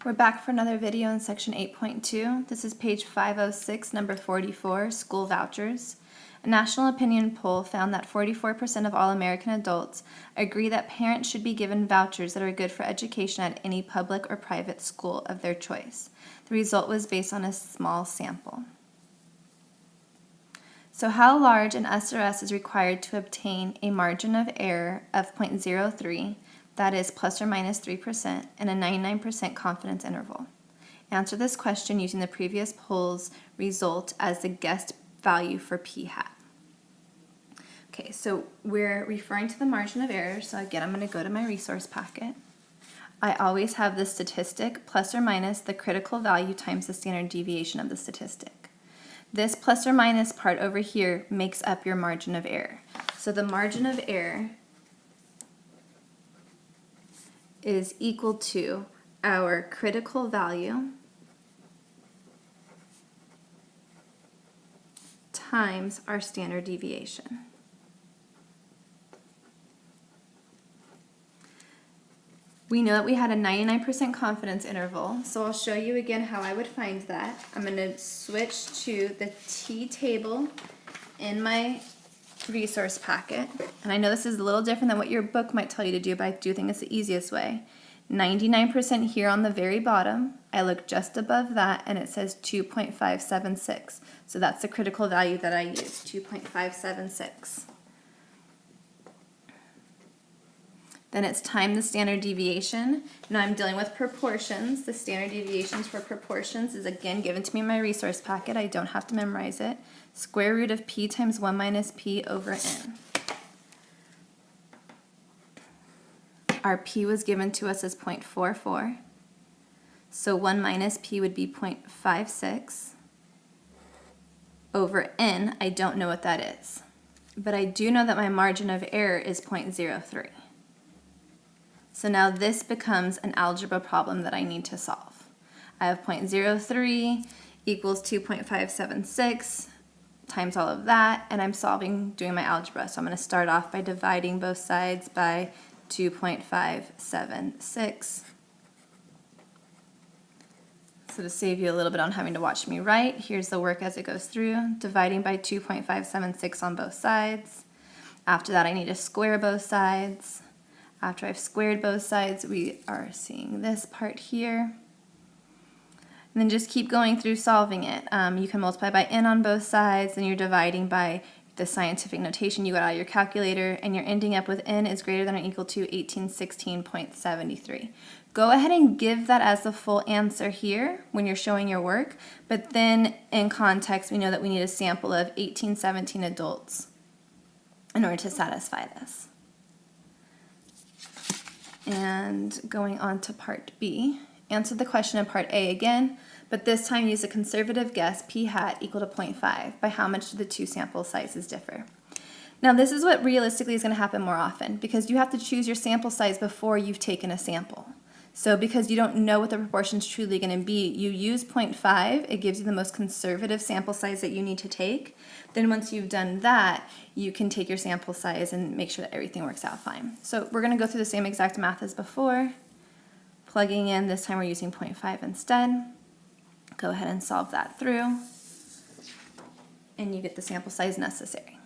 We're back for another video in section 8.2. This is page 506, number 44, school vouchers. A national opinion poll found that 44% of all American adults agree that parents should be given vouchers that are good for education at any public or private school of their choice. The result was based on a small sample. So how large an SRS is required to obtain a margin of error of 0.03, that is plus or minus 3%, and a 99% confidence interval? Answer this question using the previous poll's result as the guessed value for p hat. Okay, so we're referring to the margin of error, so again I'm going to go to my resource packet. I always have the statistic plus or minus the critical value times the standard deviation of the statistic. This plus or minus part over here makes up your margin of error. So the margin of error is equal to our critical value times our standard deviation. We know that we had a 99% confidence interval, so I'll show you again how I would find that. I'm going to switch to the t-table in my resource packet. And I know this is a little different than what your book might tell you to do, but I do think it's the easiest way. 99% here on the very bottom. I look just above that and it says 2.576. So that's the critical value that I use, 2.576. Then it's time the standard deviation. Now I'm dealing with proportions. The standard deviations for proportions is again given to me in my resource packet. I don't have to memorize it. Square root of p times 1 minus p over n. Our p was given to us as 0.44. So 1 minus p would be 0.56. Over n, I don't know what that is. But I do know that my margin of error is 0.03. So now this becomes an algebra problem that I need to solve. I have 0.03 equals 2.576 times all of that, and I'm doing my algebra. So I'm going to start off by dividing both sides by 2.576. So to save you a little bit on having to watch me write, here's the work as it goes through, dividing by 2.576 on both sides. After that I need to square both sides. After I've squared both sides, we are seeing this part here. And then just keep going through solving it. You can multiply by n on both sides, and you're dividing by the scientific notation you got out of your calculator, and you're ending up with n is greater than or equal to 1816.73. Go ahead and give that as the full answer here when you're showing your work, but then in context, we know that we need a sample of 1817 adults in order to satisfy this. And going on to part B, answer the question in part A again, but this time use a conservative guess, p hat equal to 0.5. By how much do the two sample sizes differ? Now this is what realistically is going to happen more often, because you have to choose your sample size before you've taken a sample. So because you don't know what the proportion is truly going to be, you use 0.5. It gives you the most conservative sample size that you need to take. Then once you've done that, you can take your sample size and make sure that everything works out fine. So we're going to go through the same exact math as before. Plugging in, this time we're using 0.5 instead. Go ahead and solve that through, and you get the sample size necessary.